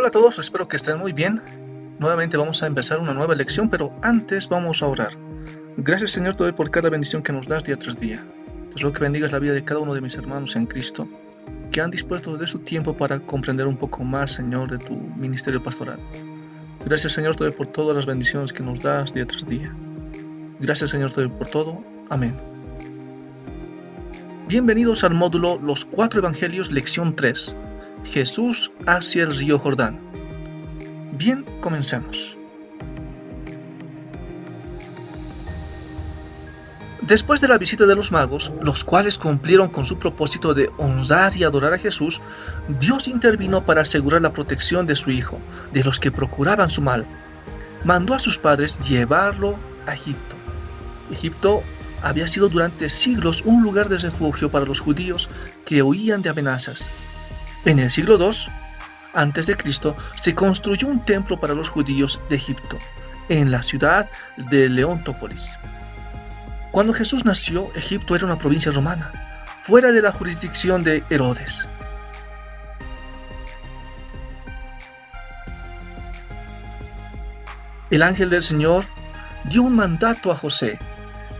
Hola a todos, espero que estén muy bien. Nuevamente vamos a empezar una nueva lección, pero antes vamos a orar. Gracias, Señor, te doy por cada bendición que nos das día tras día. Te ruego que bendigas la vida de cada uno de mis hermanos en Cristo, que han dispuesto de su tiempo para comprender un poco más, Señor, de tu ministerio pastoral. Gracias, Señor, te doy por todas las bendiciones que nos das día tras día. Gracias, Señor, te doy por todo. Amén. Bienvenidos al módulo Los 4 Evangelios, lección 3. Jesús hacia el río Jordán. Bien, comencemos. Después de la visita de los magos, los cuales cumplieron con su propósito de honrar y adorar a Jesús, Dios intervino para asegurar la protección de su hijo, de los que procuraban su mal. Mandó a sus padres llevarlo a Egipto. Egipto había sido durante siglos un lugar de refugio para los judíos que huían de amenazas. En el siglo II a.C., se construyó un templo para los judíos de Egipto, en la ciudad de Leontópolis. Cuando Jesús nació, Egipto era una provincia romana, fuera de la jurisdicción de Herodes. El ángel del Señor dio un mandato a José,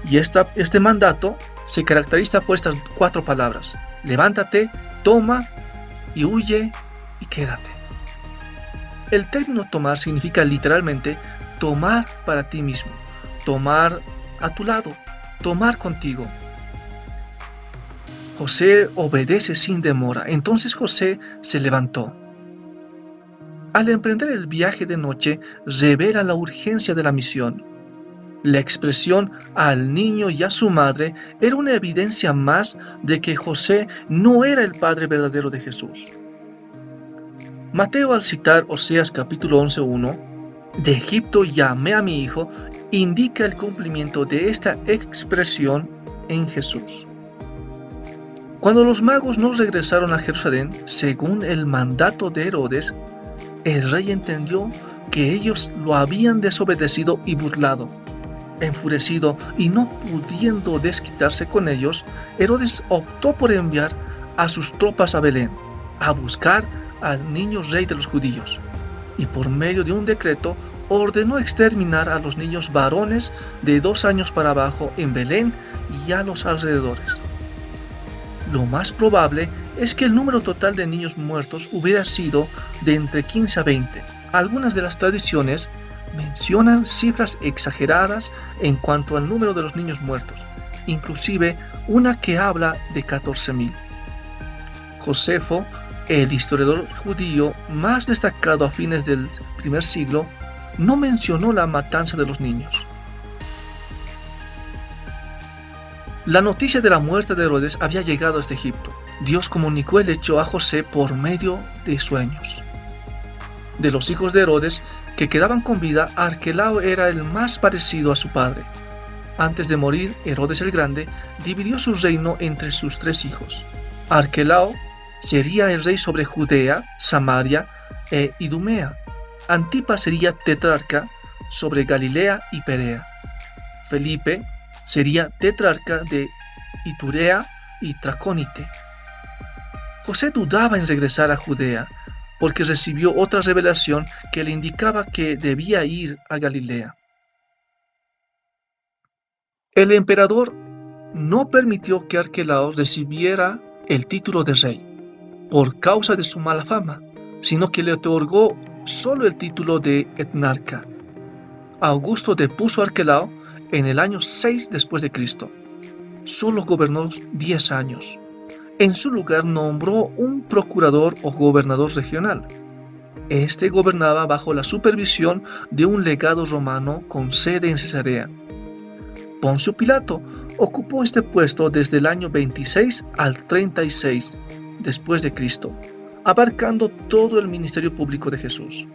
y este mandato se caracteriza por estas 4 palabras: levántate, toma y huye y quédate. El término tomar significa literalmente tomar para ti mismo, tomar a tu lado, tomar contigo. José obedece sin demora. Entonces José se levantó. Al emprender el viaje de noche, revela la urgencia de la misión. La expresión al niño y a su madre era una evidencia más de que José no era el padre verdadero de Jesús. Mateo, al citar Oseas capítulo 11:1, de Egipto llamé a mi hijo, indica el cumplimiento de esta expresión en Jesús. Cuando los magos no regresaron a Jerusalén, según el mandato de Herodes, el rey entendió que ellos lo habían desobedecido y burlado. Enfurecido y no pudiendo desquitarse con ellos, Herodes optó por enviar a sus tropas a Belén, a buscar al niño rey de los judíos, y por medio de un decreto ordenó exterminar a los niños varones de 2 años para abajo en Belén y a los alrededores. Lo más probable es que el número total de niños muertos hubiera sido de entre 15 a 20. Algunas de las tradiciones mencionan cifras exageradas en cuanto al número de los niños muertos, inclusive una que habla de 14,000. Josefo, el historiador judío más destacado a fines del primer siglo, no mencionó la matanza de los niños. La noticia de la muerte de Herodes había llegado hasta Egipto. Dios comunicó el hecho a José por medio de sueños. De los hijos de Herodes que quedaban con vida, Arquelao era el más parecido a su padre. Antes de morir, Herodes el Grande dividió su reino entre sus 3 hijos. Arquelao sería el rey sobre Judea, Samaria e Idumea. Antipas sería tetrarca sobre Galilea y Perea. Felipe sería tetrarca de Iturea y Tracónite. José dudaba en regresar a Judea, porque recibió otra revelación que le indicaba que debía ir a Galilea. El emperador no permitió que Arquelao recibiera el título de rey por causa de su mala fama, sino que le otorgó solo el título de etnarca. Augusto depuso a Arquelao en el año 6 después de Cristo. Solo gobernó 10 años. En su lugar nombró un procurador o gobernador regional. Este gobernaba bajo la supervisión de un legado romano con sede en Cesarea. Poncio Pilato ocupó este puesto desde el año 26 al 36 después de Cristo, abarcando todo el ministerio público de Jesús.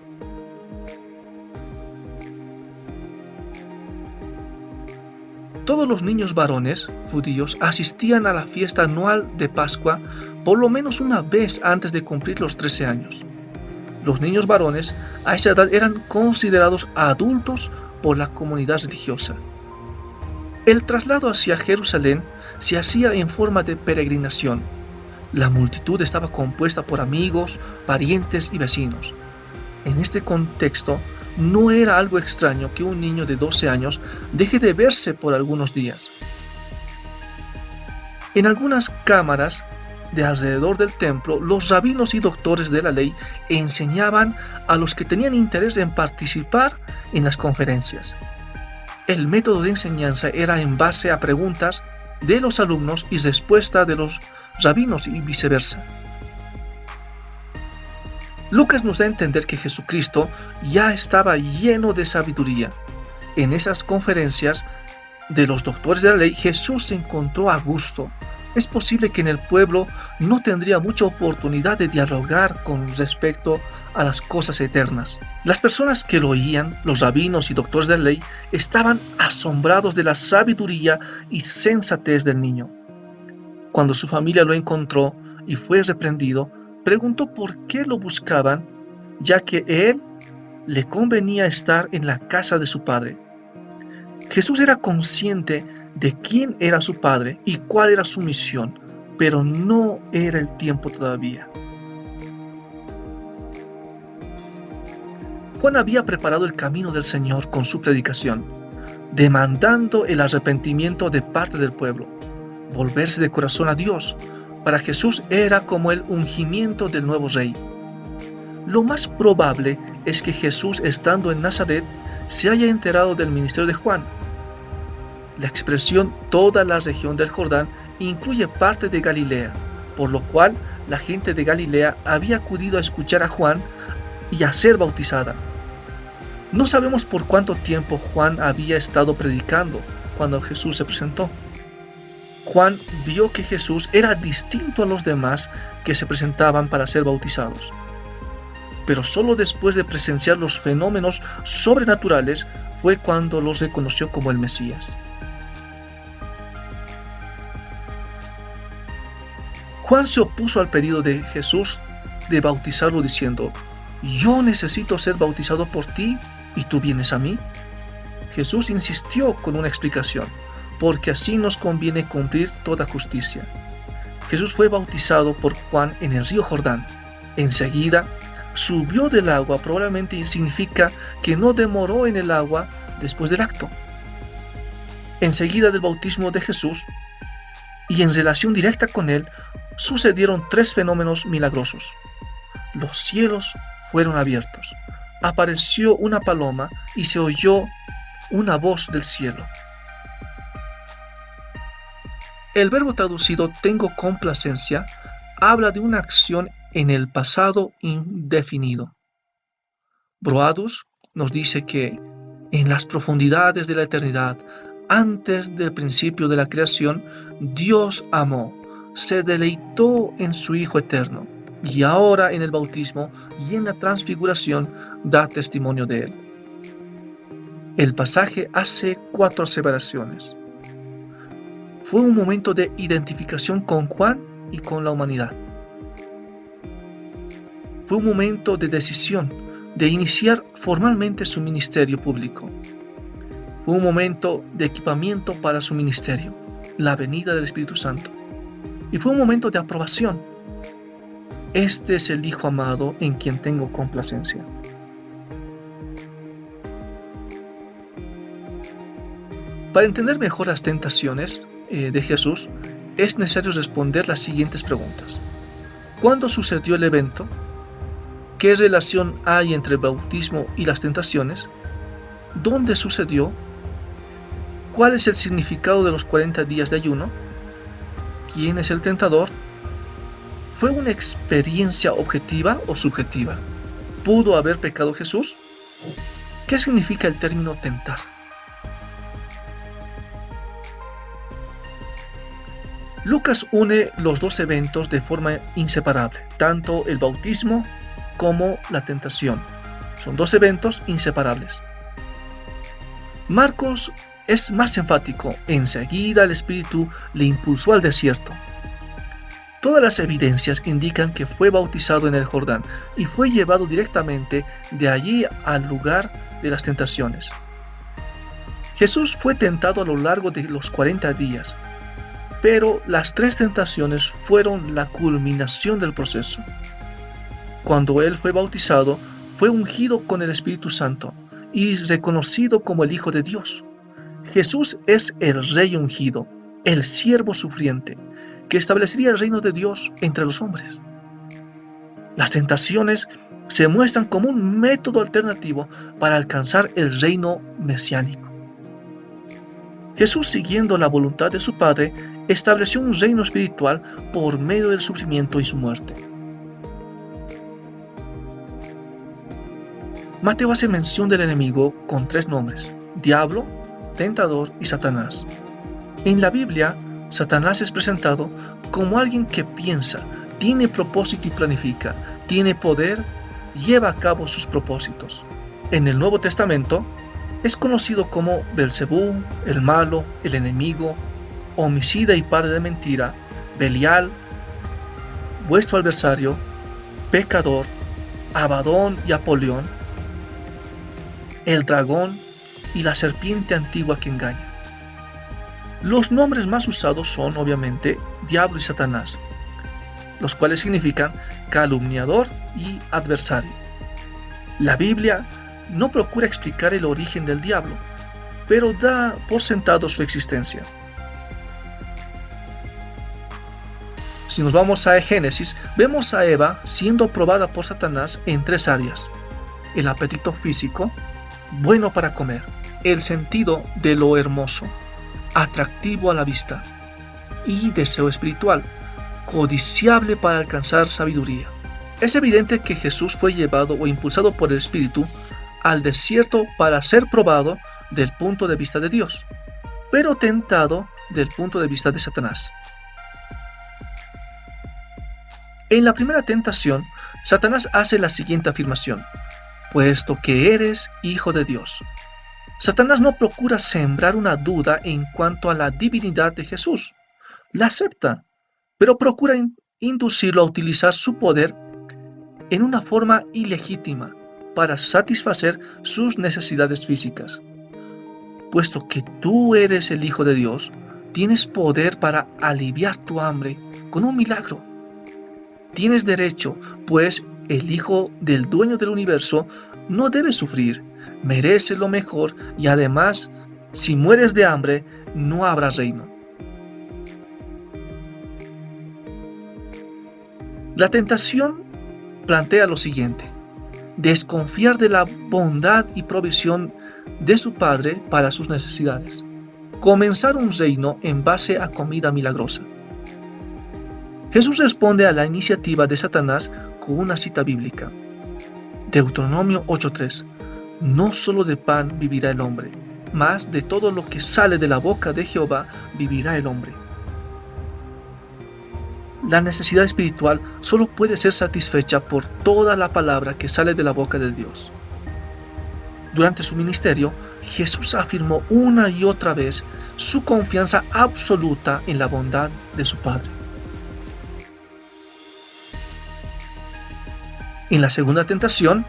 Todos los niños varones judíos asistían a la fiesta anual de Pascua por lo menos una vez antes de cumplir los 13 años. Los niños varones a esa edad eran considerados adultos por la comunidad religiosa. El traslado hacia Jerusalén se hacía en forma de peregrinación. La multitud estaba compuesta por amigos, parientes y vecinos. En este contexto, no era algo extraño que un niño de 12 años deje de verse por algunos días. En algunas cámaras de alrededor del templo, los rabinos y doctores de la ley enseñaban a los que tenían interés en participar en las conferencias. El método de enseñanza era en base a preguntas de los alumnos y respuesta de los rabinos y viceversa. Lucas nos da a entender que Jesucristo ya estaba lleno de sabiduría. En esas conferencias de los doctores de la ley, Jesús se encontró a gusto. Es posible que en el pueblo no tendría mucha oportunidad de dialogar con respecto a las cosas eternas. Las personas que lo oían, los rabinos y doctores de la ley, estaban asombrados de la sabiduría y sensatez del niño. Cuando su familia lo encontró y fue reprendido, preguntó por qué lo buscaban, ya que a él le convenía estar en la casa de su padre. Jesús era consciente de quién era su padre y cuál era su misión, pero no era el tiempo todavía. Juan había preparado el camino del Señor con su predicación, demandando el arrepentimiento de parte del pueblo, volverse de corazón a Dios. Para Jesús era como el ungimiento del nuevo rey. Lo más probable es que Jesús, estando en Nazaret, se haya enterado del ministerio de Juan. La expresión toda la región del Jordán incluye parte de Galilea, por lo cual la gente de Galilea había acudido a escuchar a Juan y a ser bautizada. No sabemos por cuánto tiempo Juan había estado predicando cuando Jesús se presentó. Juan vio que Jesús era distinto a los demás que se presentaban para ser bautizados. Pero solo después de presenciar los fenómenos sobrenaturales fue cuando los reconoció como el Mesías. Juan se opuso al pedido de Jesús de bautizarlo diciendo: «Yo necesito ser bautizado por ti y tú vienes a mí». Jesús insistió con una explicación: «Porque así nos conviene cumplir toda justicia». Jesús fue bautizado por Juan en el río Jordán. Enseguida subió del agua, probablemente significa que no demoró en el agua después del acto. Enseguida del bautismo de Jesús y en relación directa con él, sucedieron 3 fenómenos milagrosos. Los cielos fueron abiertos, apareció una paloma y se oyó una voz del cielo. El verbo traducido tengo complacencia habla de una acción en el pasado indefinido. Broadus nos dice que en las profundidades de la eternidad, antes del principio de la creación, Dios amó, se deleitó en su Hijo eterno, y ahora en el bautismo y en la transfiguración da testimonio de él. El pasaje hace 4 aseveraciones. Fue un momento de identificación con Juan y con la humanidad. Fue un momento de decisión de iniciar formalmente su ministerio público. Fue un momento de equipamiento para su ministerio, la venida del Espíritu Santo. Y fue un momento de aprobación. Este es el Hijo amado en quien tengo complacencia. Para entender mejor las tentaciones de Jesús, es necesario responder las siguientes preguntas. ¿Cuándo sucedió el evento? ¿Qué relación hay entre el bautismo y las tentaciones? ¿Dónde sucedió? ¿Cuál es el significado de los 40 días de ayuno? ¿Quién es el tentador? ¿Fue una experiencia objetiva o subjetiva? ¿Pudo haber pecado Jesús? ¿Qué significa el término tentar? Lucas une los 2 eventos de forma inseparable, tanto el bautismo como la tentación. Son 2 eventos inseparables. Marcos es más enfático: enseguida el Espíritu le impulsó al desierto. Todas las evidencias indican que fue bautizado en el Jordán y fue llevado directamente de allí al lugar de las tentaciones. Jesús fue tentado a lo largo de los 40 días, pero las 3 tentaciones fueron la culminación del proceso. Cuando él fue bautizado, fue ungido con el Espíritu Santo y reconocido como el Hijo de Dios. Jesús es el Rey ungido, el siervo sufriente, que establecería el reino de Dios entre los hombres. Las tentaciones se muestran como un método alternativo para alcanzar el reino mesiánico. Jesús, siguiendo la voluntad de su Padre, estableció un reino espiritual por medio del sufrimiento y su muerte. Mateo hace mención del enemigo con 3 nombres: Diablo, Tentador y Satanás. En la Biblia, Satanás es presentado como alguien que piensa, tiene propósito y planifica, tiene poder, lleva a cabo sus propósitos. En el Nuevo Testamento, es conocido como Belcebú, el malo, el enemigo, homicida y padre de mentira, Belial, vuestro adversario, pecador, Abadón y Apolión, el dragón y la serpiente antigua que engaña. Los nombres más usados son, obviamente, Diablo y Satanás, los cuales significan calumniador y adversario. La Biblia no procura explicar el origen del diablo, pero da por sentado su existencia. Si nos vamos a Génesis, vemos a Eva siendo probada por Satanás en 3 áreas: el apetito físico, bueno para comer; el sentido de lo hermoso, atractivo a la vista; y deseo espiritual, codiciable para alcanzar sabiduría. Es evidente que Jesús fue llevado o impulsado por el Espíritu al desierto para ser probado del punto de vista de Dios, pero tentado del punto de vista de Satanás. En la primera tentación, Satanás hace la siguiente afirmación: puesto que eres hijo de Dios. Satanás no procura sembrar una duda en cuanto a la divinidad de Jesús. La acepta, pero procura inducirlo a utilizar su poder en una forma ilegítima para satisfacer sus necesidades físicas. Puesto que tú eres el Hijo de Dios, tienes poder para aliviar tu hambre con un milagro. Tienes derecho, pues el Hijo del Dueño del Universo no debe sufrir, merece lo mejor y además, si mueres de hambre, no habrá reino. La tentación plantea lo siguiente: desconfiar de la bondad y provisión de su Padre para sus necesidades, comenzar un reino en base a comida milagrosa. Jesús responde a la iniciativa de Satanás con una cita bíblica. Deuteronomio 8:3: no solo de pan vivirá el hombre, mas de todo lo que sale de la boca de Jehová vivirá el hombre. La necesidad espiritual solo puede ser satisfecha por toda la palabra que sale de la boca de Dios. Durante su ministerio, Jesús afirmó una y otra vez su confianza absoluta en la bondad de su Padre. En la segunda tentación,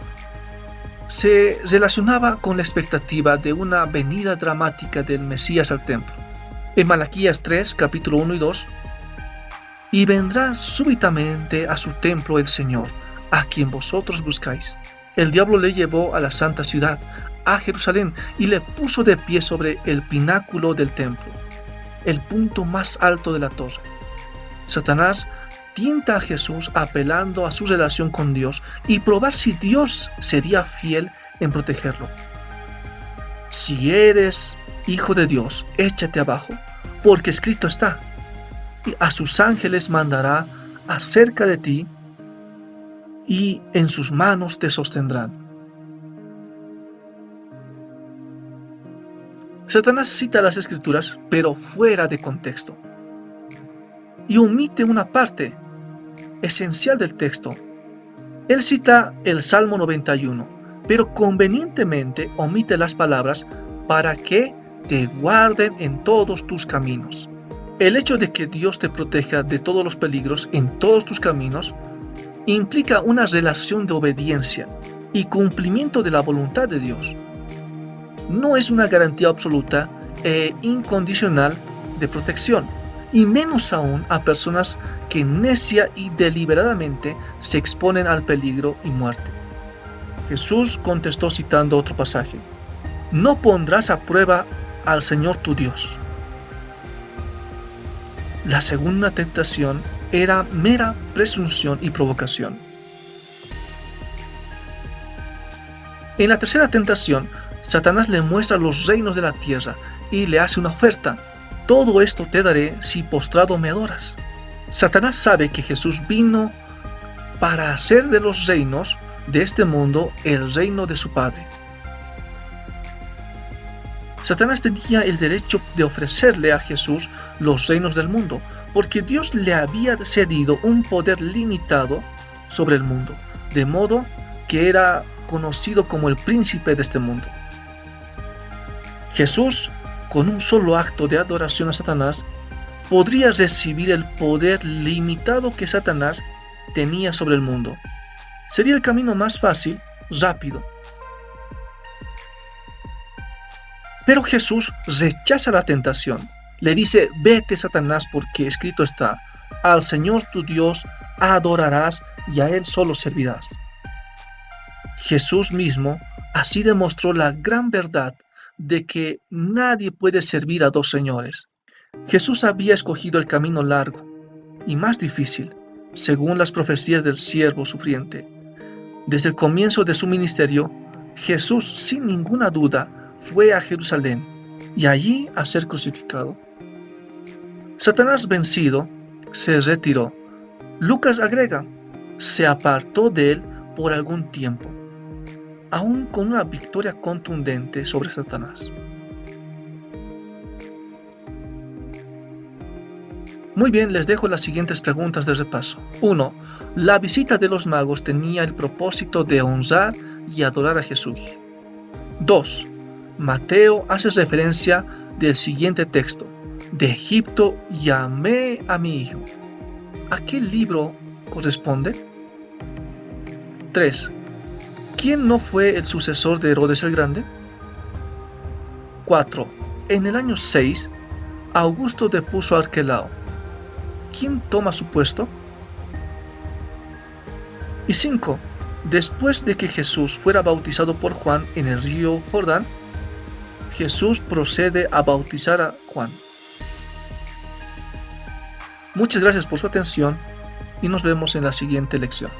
se relacionaba con la expectativa de una venida dramática del Mesías al templo. En Malaquías 3, capítulo 1 y 2, y vendrá súbitamente a su templo el Señor, a quien vosotros buscáis. El diablo le llevó a la santa ciudad, a Jerusalén, y le puso de pie sobre el pináculo del templo, el punto más alto de la torre. Satanás tienta a Jesús apelando a su relación con Dios y probar si Dios sería fiel en protegerlo. Si eres hijo de Dios, échate abajo, porque escrito está: y a sus ángeles mandará acerca de ti, y en sus manos te sostendrán. Satanás cita las Escrituras, pero fuera de contexto, y omite una parte esencial del texto. Él cita el Salmo 91, pero convenientemente omite las palabras para que te guarden en todos tus caminos. El hecho de que Dios te proteja de todos los peligros en todos tus caminos implica una relación de obediencia y cumplimiento de la voluntad de Dios. No es una garantía absoluta e incondicional de protección, y menos aún a personas que necia y deliberadamente se exponen al peligro y muerte. Jesús contestó citando otro pasaje: no pondrás a prueba al Señor tu Dios. La segunda tentación era mera presunción y provocación. En la tercera tentación, Satanás le muestra los reinos de la tierra y le hace una oferta: todo esto te daré si postrado me adoras. Satanás sabe que Jesús vino para hacer de los reinos de este mundo el reino de su Padre. Satanás tenía el derecho de ofrecerle a Jesús los reinos del mundo, porque Dios le había cedido un poder limitado sobre el mundo, de modo que era conocido como el príncipe de este mundo. Jesús, con un solo acto de adoración a Satanás, podría recibir el poder limitado que Satanás tenía sobre el mundo. Sería el camino más fácil, rápido. Pero Jesús rechaza la tentación. Le dice: vete, Satanás, porque escrito está: al Señor tu Dios adorarás y a Él solo servirás. Jesús mismo así demostró la gran verdad de que nadie puede servir a dos señores. Jesús había escogido el camino largo y más difícil, según las profecías del siervo sufriente. Desde el comienzo de su ministerio, Jesús, sin ninguna duda, fue a Jerusalén y allí a ser crucificado. Satanás, vencido, se retiró. Lucas agrega: se apartó de él por algún tiempo, aún con una victoria contundente sobre Satanás. Muy bien, les dejo las siguientes preguntas de repaso. 1. La visita de los magos tenía el propósito de honrar y adorar a Jesús. 2. Mateo hace referencia del siguiente texto: de Egipto llamé a mi hijo. ¿A qué libro corresponde? 3. ¿Quién no fue el sucesor de Herodes el Grande? 4. En el año 6, Augusto depuso a Arquelao. ¿Quién toma su puesto? Y 5. Después de que Jesús fuera bautizado por Juan en el río Jordán, Jesús procede a bautizar a Juan. Muchas gracias por su atención y nos vemos en la siguiente lección.